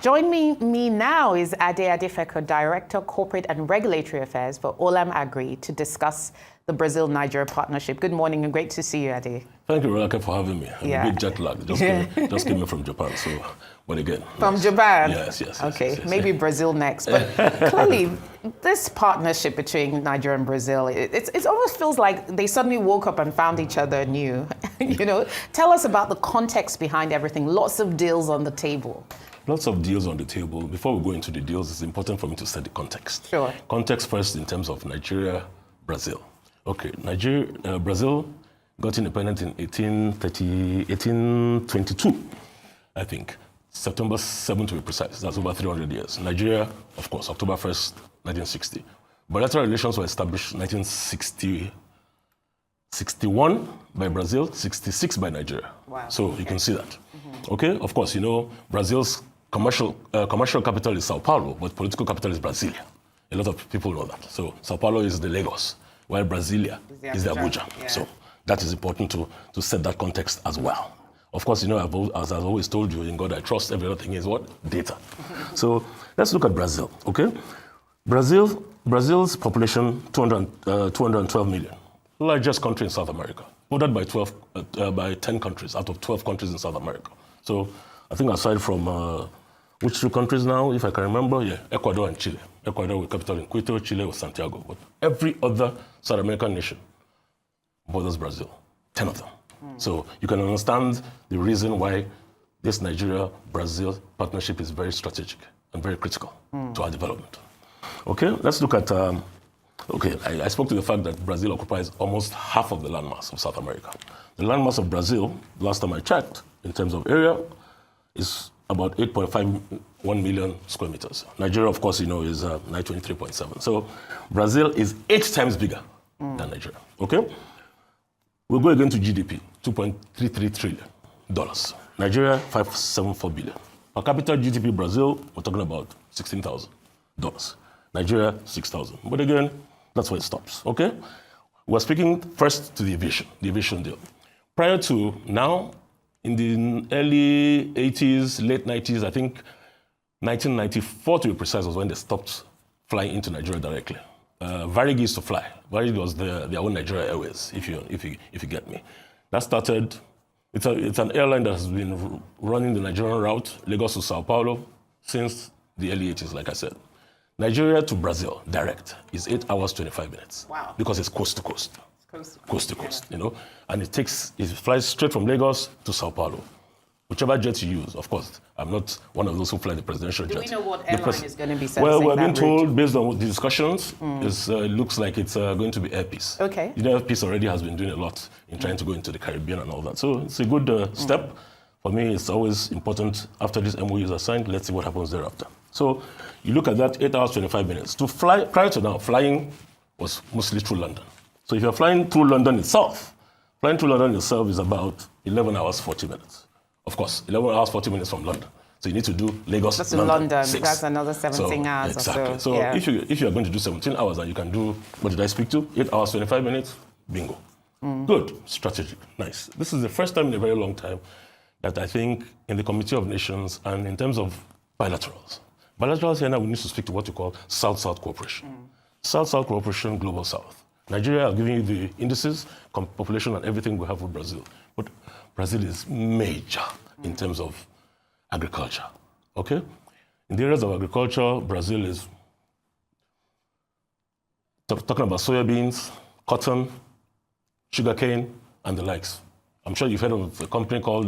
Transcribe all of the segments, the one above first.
Joining me now is Ade Adefeko, Director, Corporate and Regulatory Affairs for Olam Agri, to discuss the Brazil-Nigeria partnership. Good morning and great to see you, Ade. Thank you, Rebecca, for having me. I'm a bit jet lagged. Just came in from Japan, so, but again. From Japan? Yes. Okay, yes. Maybe Brazil next. But clearly, this partnership between Nigeria and Brazil, it almost feels like they suddenly woke up and found each other new. Tell us about the context behind everything. Lots of deals on the table. Lots of deals on the table. Before we go into the deals, it's important for me to set the context. Sure. Context first in terms of Nigeria, Brazil. Okay, Brazil got independent in 1822, I think. September 7 to be precise. That's over 300 years. Nigeria, of course, October 1st, 1960. Bilateral relations were established in 1961 by Brazil, 66 by Nigeria. Wow. So you can see that. Mm-hmm. Okay, of course, Brazil's commercial capital is Sao Paulo, but political capital is Brasilia. A lot of people know that. So Sao Paulo is the Lagos, while Brasilia is the Abuja. Yeah. So that is important to set that context as well. Of course, as I've always told you, in God I trust, every other thing is what? Data. So let's look at Brazil, okay? Brazil's population, 212 million. Largest country in South America, bordered by 10 countries out of 12 countries in South America. So I think aside from which two countries now, if I can remember, Ecuador and Chile. Ecuador with capital in Quito, Chile with Santiago. But every other South American nation borders Brazil, 10 of them. So you can understand the reason why this Nigeria-Brazil partnership is very strategic and very critical to our development. Okay, let's look at, I spoke to the fact that Brazil occupies almost half of the landmass of South America. The landmass of Brazil, last time I checked, in terms of area, is about 8.51 million square meters. Nigeria, of course, is 923.7. So Brazil is 8 times bigger than Nigeria, okay? We'll go again to GDP, $2.33 trillion. Nigeria, $574 billion. Per capita GDP Brazil, we're talking about $16,000. Nigeria, $6,000. But again, that's where it stops, okay? We're speaking first to the aviation deal. Prior to now, in the early 80s, late 90s, I think 1994 to be precise was when they stopped flying into Nigeria directly. Varig used to fly. Varig was their own Nigeria Airways, if you get me. That started, it's an airline that has been running the Nigerian route, Lagos to Sao Paulo, since the early 80s, like I said. Nigeria to Brazil, direct, is 8 hours, 25 minutes. Wow. Because it's coast to coast. Coast to coast, yeah. And it flies straight from Lagos to Sao Paulo. Whichever jet you use, of course, I'm not one of those who fly the presidential jet. Do we know what airline is going to be servicing Well, we're being that told, route? based on the discussions, it looks like it's going to be Air Peace. Okay. Air Peace already has been doing a lot in trying to go into the Caribbean and all that. So it's a good step. For me, it's always important, after these MOUs are signed, let's see what happens thereafter. So you look at that, 8 hours, 25 minutes. To fly, prior to now, flying was mostly through London. So if you're flying through London itself is about 11 hours, 40 minutes. Of course, 11 hours, 40 minutes from London. So you need to do Lagos, That's London, 6. That's another 17 hours exactly. or so. So if you're going to do 17 hours and you can do, what did I speak to? 8 hours, 25 minutes, bingo. Good, strategic, nice. This is the first time in a very long time that I think in the Committee of Nations and in terms of bilaterals here now we need to speak to what you call South-South cooperation. South-South cooperation, Global South. Nigeria are giving you the indices, population and everything we have with Brazil. But Brazil is major in terms of agriculture, okay? In the areas of agriculture, Brazil is talking about soybeans, cotton, sugarcane, and the likes. I'm sure you've heard of a company called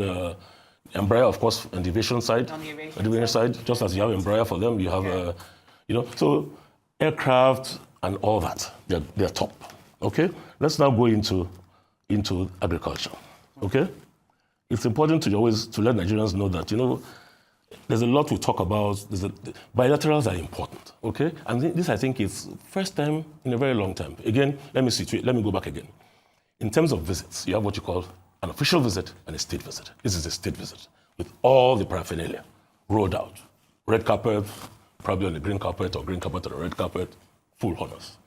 Embraer, of course, on the aviation side. On the aviation side, just as you have Embraer for them, you have, so aircraft and all that, they're top, okay? Let's now go into agriculture, okay? It's important to let Nigerians know that, there's a lot we talk about. Bilaterals are important, okay? And this, I think, is first time in a very long time. Again, let me go back again. In terms of visits, you have what you call an official visit and a state visit. This is a state visit with all the paraphernalia rolled out. Red carpet, probably on the green carpet or green carpet on the red carpet, full honors.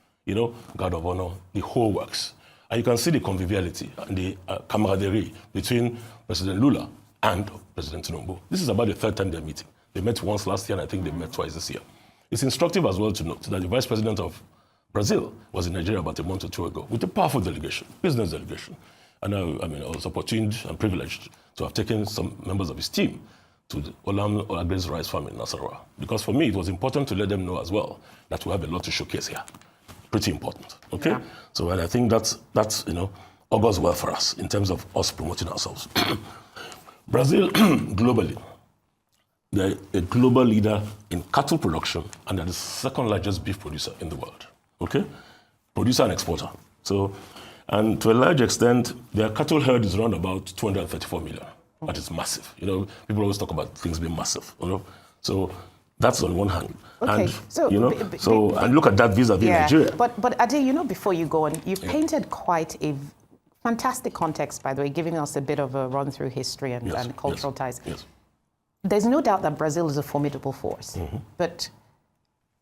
Guard of honor, the whole works. And you can see the conviviality and the camaraderie between President Lula and President Tinubu. This is about the third time they're meeting. They met once last year, and I think they met twice this year. It's instructive as well to note that the vice president of Brazil was in Nigeria about a month or two ago with a powerful delegation, business delegation. And I was opportuned and privileged to have taken some members of his team to the Olam Agri's rice farm in Nasarawa. Because for me, it was important to let them know as well that we have a lot to showcase here. Pretty important, okay? Yeah. So and I think that's augurs well for us in terms of us promoting ourselves. Brazil, globally, they're a global leader in cattle production, and they're the second largest beef producer in the world, okay? Producer and exporter. So, and to a large extent, their cattle herd is around about 234 million. That is massive. People always talk about things being massive, So that's on one hand. Okay. And, and look at that vis-a-vis Nigeria. But Ade, before you go on, you've painted quite a fantastic context, by the way, giving us a bit of a run through history and cultural ties. Yes. There's no doubt that Brazil is a formidable force. Mm-hmm. But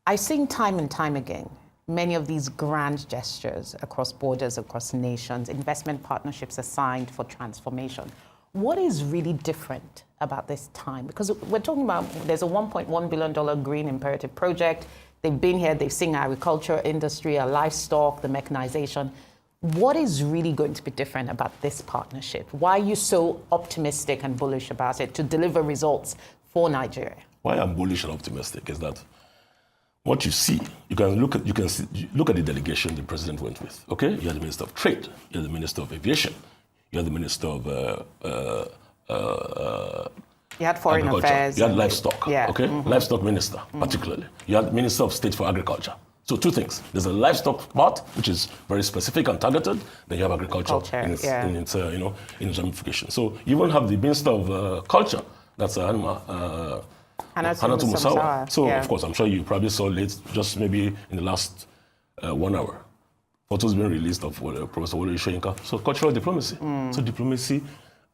I've seen time and time again many of these grand gestures across borders, across nations, investment partnerships are signed for transformation. What is really different about this time? Because we're talking about, there's a $1.1 billion green imperative project. They've been here, they've seen our agriculture industry, our livestock, the mechanization. What is really going to be different about this partnership? Why are you so optimistic and bullish about it to deliver results for Nigeria? Why I'm bullish and optimistic is that what you see, you can look at the delegation the president went with. Okay, you had the Minister of Trade, you had the Minister of Aviation, you had the Minister of you had Foreign Affairs. You had Livestock, okay? Mm-hmm. Livestock Minister, particularly. You had Minister of State for Agriculture. So two things. There's a livestock part, which is very specific and targeted. Then you have agriculture in its ramification. So you even have the Minister of Culture, that's Hannatu Musawa. So, of course, I'm sure you probably saw just maybe in the last 1 hour, photos being released of Professor Wole Soyinka. So cultural diplomacy. So diplomacy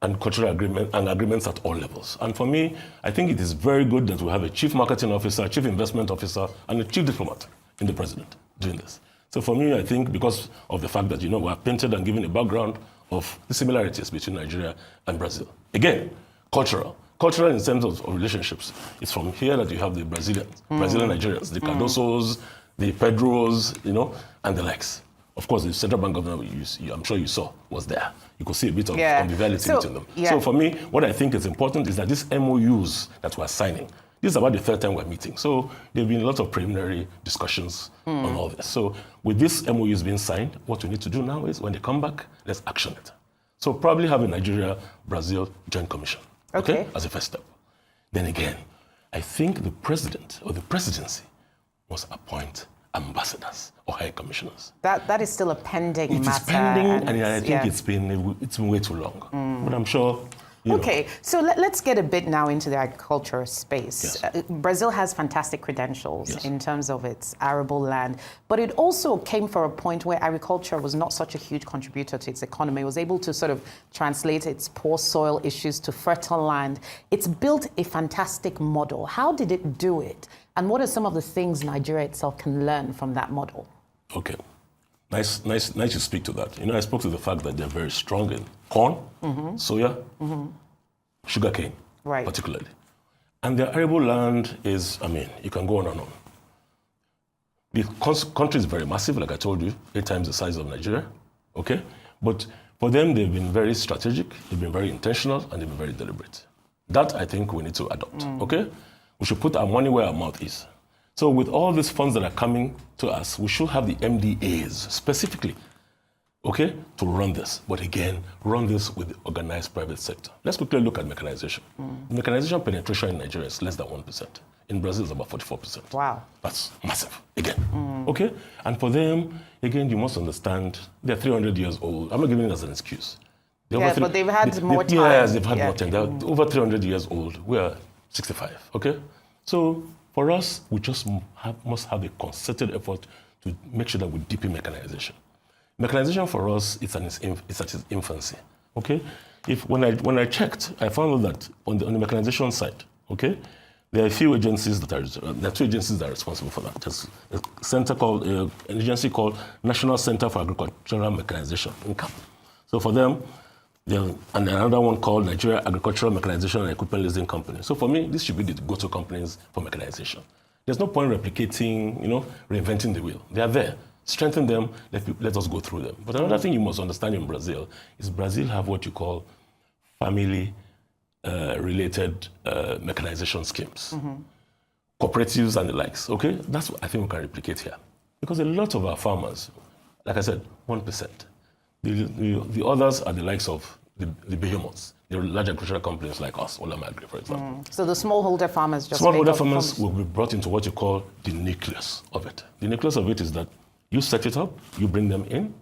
and cultural agreements at all levels. And for me, I think it is very good that we have a chief marketing officer, chief investment officer, and a chief diplomat in the president doing this. So for me, I think because of the fact that, we have painted and given a background of the similarities between Nigeria and Brazil. Again, cultural in terms of relationships. It's from here that you have the Brazilian Nigerians, the Cardosos, the Pedros, and the likes. Of course, the central bank governor, I'm sure you saw, was there. You could see a bit of conviviality between them. Yeah. So for me, what I think is important is that these MOUs that we're signing, this is about the third time we're meeting. So there have been a lot of preliminary discussions on all this. So with these MOUs being signed, what we need to do now is when they come back, let's action it. So probably have a Nigeria-Brazil joint commission, okay, as a first step. Then again, I think the president or the presidency must appoint ambassadors or high commissioners. That is still a pending matter. It is pending, and I think it's been way too long. But I'm sure. Okay, so let's get a bit now into the agriculture space. Yes. Brazil has fantastic credentials in terms of its arable land, but it also came for a point where agriculture was not such a huge contributor to its economy. It was able to sort of translate its poor soil issues to fertile land. It's built a fantastic model. How did it do it? And what are some of the things Nigeria itself can learn from that model? Okay. Nice you speak to that. I spoke to the fact that they're very strong in corn, soya, sugarcane, particularly. And their arable land is, you can go on and on. The country is very massive, like I told you, 8 times the size of Nigeria, okay? But for them, they've been very strategic, they've been very intentional, and they've been very deliberate. That, I think, we need to adopt, okay? We should put our money where our mouth is. So with all these funds that are coming to us, we should have the MDAs specifically, okay, to run this. But again, run this with the organized private sector. Let's quickly look at mechanization. Mechanization penetration in Nigeria is less than 1%. In Brazil, it's about 44%. Wow. That's massive, again, okay? And for them, again, you must understand, they're 300 years old. I'm not giving it as an excuse. But they've had more time. Yes, they've had more time. They're over 300 years old. We are 65, okay? So for us, we just must have a concerted effort to make sure that we deepen mechanization. Mechanization for us, it's at its infancy, okay? When I checked, I found out that on the mechanization side, okay, there are a few agencies there are 2 agencies that are responsible for that. There's an agency called National Center for Agricultural Mechanization, NCAP. So for them, And another one called Nigeria Agricultural Mechanization and Equipment Leasing Company. So for me, this should be the go-to companies for mechanization. There's no point replicating, reinventing the wheel. They are there. Strengthen them, let us go through them. But another thing you must understand in Brazil is Brazil have what you call family related mechanization schemes, cooperatives and the likes, okay? That's what I think we can replicate here. Because a lot of our farmers, like I said, 1%. The others are the likes of the behemoths, the large agricultural companies like us, Olam Agri, for example. So the smallholder farmers just Smallholder farmers will be brought into what you call the nucleus of it. The nucleus of it is that you set it up, you bring them in,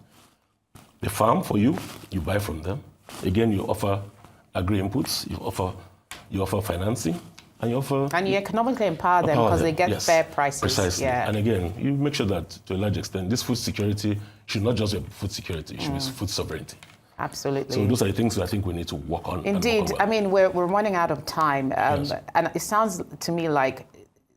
they farm for you, you buy from them. Again, you offer agri inputs, you offer financing, and you offer... And you economically empower them because they get fair prices. Precisely. Yeah. And again, you make sure that to a large extent, this food security should not just be food security, it should be food sovereignty. Absolutely. So those are the things that I think we need to work on. Indeed. I mean, we're running out of time. Yes. And it sounds to me like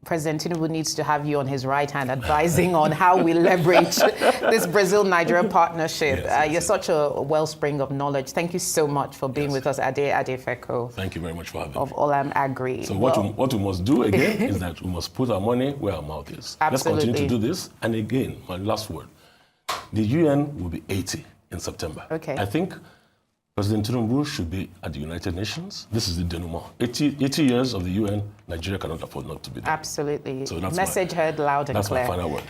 President Tinubu needs to have you on his right hand advising on how we leverage this Brazil-Nigeria partnership. Yes, you're such a wellspring of knowledge. Thank you so much for being with us, Ade Adefeko. Thank you very much for having me. Of Olam Agri. So what we must do again is that we must put our money where our mouth is. Absolutely. Let's continue to do this. And again, my last word, the UN will be 80 in September. Okay. I think President Tinubu should be at the United Nations. This is the denouement. 80 years of the UN, Nigeria cannot afford not to be there. Absolutely. So that's Message heard loud and clear. That's my final word.